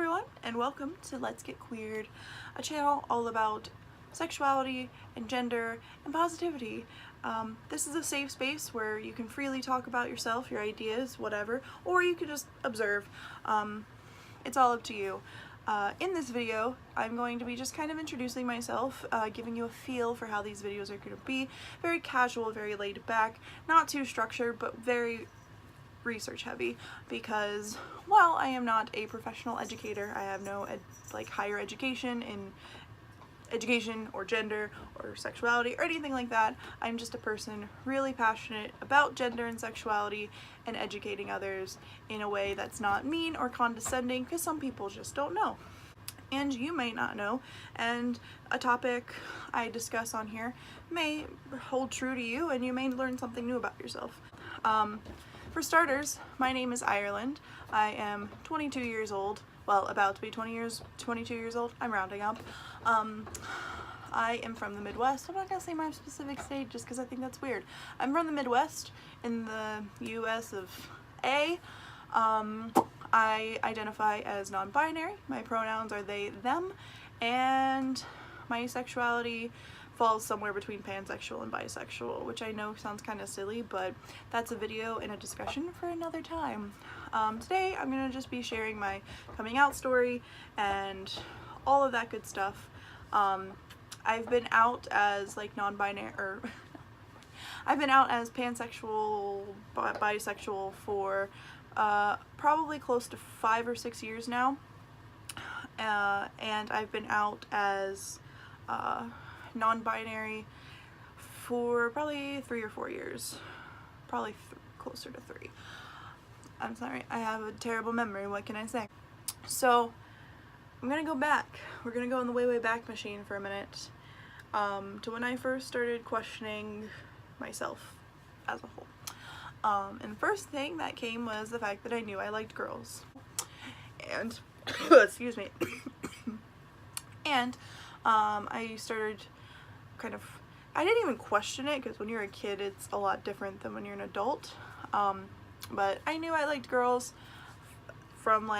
everyone, and welcome to Let's Get Queered, a channel all about sexuality and gender and positivity. This is a safe space where you can freely talk about yourself, your ideas, whatever, or you can just observe. It's all up to you. In this video, I'm going to be just kind of introducing myself, giving you a feel for how these videos are going to be. Very casual, very laid back, not too structured, but very research heavy, because while I am not a professional educator, I have no higher education in education or gender or sexuality or anything like that. I'm just a person really passionate about gender and sexuality and educating others in a way that's not mean or condescending, because some people just don't know. And you may not know, and a topic I discuss on here may hold true to you, and you may learn something new about yourself. For starters, my name is Ireland. I am 22 years old. Well, about to be 22 years old. I'm rounding up. I am from the Midwest. I'm not gonna say my specific state just because I think that's weird. I'm from the Midwest in the US of A. I identify as non-binary. My pronouns are they, them, and my sexuality falls somewhere between pansexual and bisexual, which I know sounds kind of silly, but that's a video and a discussion for another time. Today I'm gonna just be sharing my coming out story and all of that good stuff. I've been out as non-binary, or I've been out as pansexual, bisexual for probably close to 5 or 6 years now, and I've been out as non-binary for probably 3 or 4 years, probably closer to 3. I'm sorry, I have a terrible memory, what can I say? So I'm gonna go back. We're gonna go in the way back machine for a minute, to when I first started questioning myself as a whole. And the first thing that came was the fact that I knew I liked girls, and excuse me, and I started I didn't even question it, because when you're a kid it's a lot different than when you're an adult, but I knew I liked girls from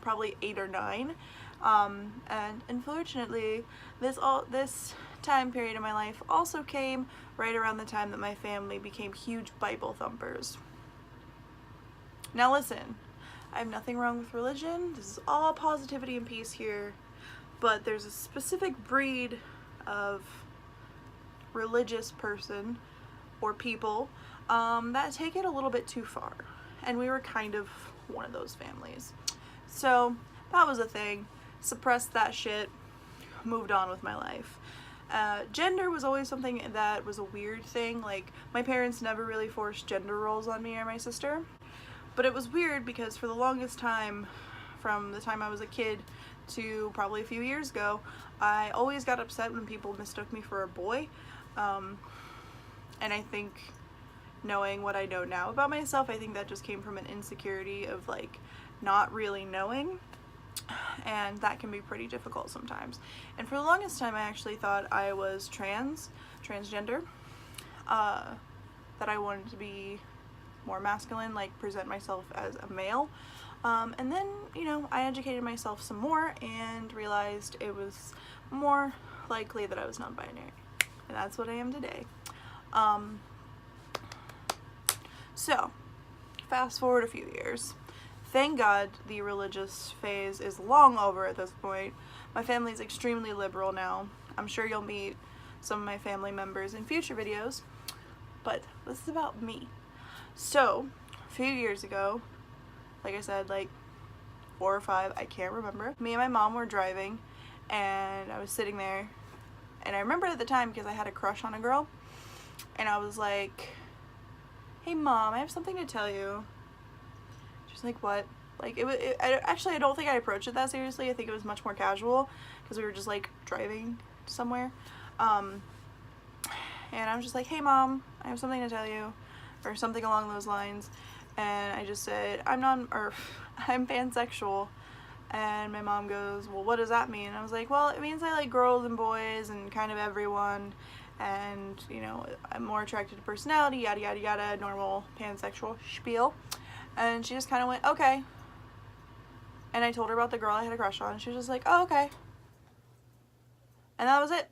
probably 8 or 9, and unfortunately this time period in my life also came right around the time that my family became huge Bible thumpers. Now listen, I have nothing wrong with religion, this is all positivity and peace here, but there's a specific breed of religious person or people that take it a little bit too far, and we were kind of one of those families. So that was a thing, suppressed that shit, moved on with my life. Gender was always something that was a weird thing. My parents never really forced gender roles on me or my sister, but it was weird because for the longest time, from the time I was a kid to probably a few years ago, I always got upset when people mistook me for a boy. And I think, knowing what I know now about myself, I think that just came from an insecurity of not really knowing, and that can be pretty difficult sometimes. And for the longest time I actually thought I was transgender, that I wanted to be more masculine, present myself as a male. And then, I educated myself some more and realized it was more likely that I was non-binary, and that's what I am today. So fast forward a few years. Thank God the religious phase is long over at this point. My family is extremely liberal now. I'm sure you'll meet some of my family members in future videos, but this is about me. So a few years ago, like I said, 4 or 5, I can't remember, me and my mom were driving, and I was sitting there, and I remember at the time because I had a crush on a girl, and I was like, "Hey Mom, I have something to tell you." She's like, "What?" Actually, I don't think I approached it that seriously. I think it was much more casual because we were just driving somewhere. And I was just like, "Hey Mom, I have something to tell you," or something along those lines. And I just said, I'm pansexual. And my mom goes, "Well, what does that mean?" And I was like, "Well, it means I like girls and boys and kind of everyone, and I'm more attracted to personality, yada yada yada, normal pansexual spiel." And she just kind of went, "Okay." and I told her about the girl I had a crush on, and she was just like, oh, okay. And that was it.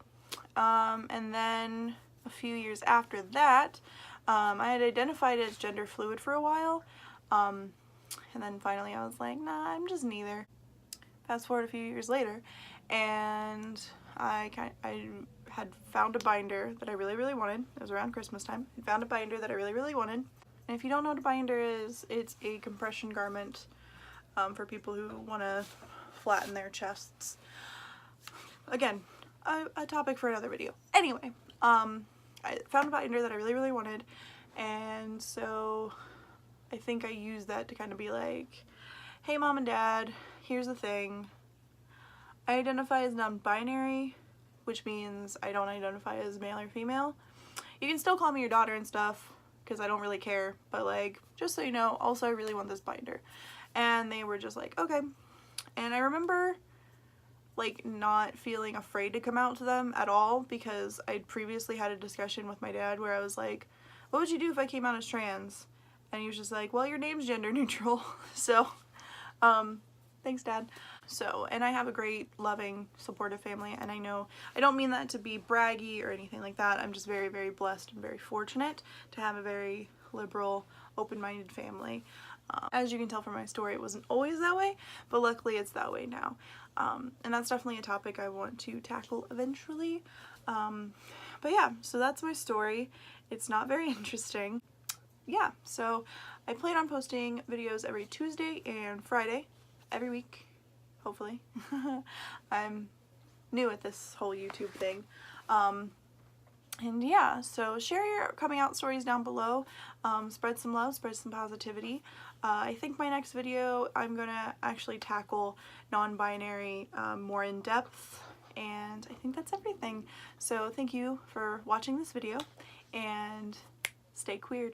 And then a few years after that, I had identified as gender fluid for a while, and then finally I was like, nah, I'm just neither. Fast forward a few years later, and I had found a binder that I really, really wanted. It was around Christmas time. I found a binder that I really, really wanted. And if you don't know what a binder is, it's a compression garment for people who want to flatten their chests. Again, a topic for another video. Anyway, I found a binder that I really, really wanted, and so I think I used that to kind of be like, hey mom and dad, here's the thing. I identify as non-binary, which means I don't identify as male or female. You can still call me your daughter and stuff, because I don't really care, but like, just so you know, also I really want this binder. And they were just like, okay. And I remember like not feeling afraid to come out to them at all, because I'd previously had a discussion with my dad where I was like, what would you do if I came out as trans? And he was just like, well, your name's gender neutral. So thanks, Dad. So, and I have a great, loving, supportive family, and I know I don't mean that to be braggy or anything like that. I'm just very, very blessed and very fortunate to have a very liberal, open-minded family. As you can tell from my story, it wasn't always that way, but luckily it's that way now. And that's definitely a topic I want to tackle eventually. But yeah, so that's my story. It's not very interesting. Yeah, so I plan on posting videos every Tuesday and Friday, every week, hopefully. I'm new at this whole YouTube thing. And yeah, so share your coming out stories down below. Spread some love, spread some positivity. I think my next video I'm gonna actually tackle non-binary more in depth, and I think that's everything. So thank you for watching this video, and stay queer.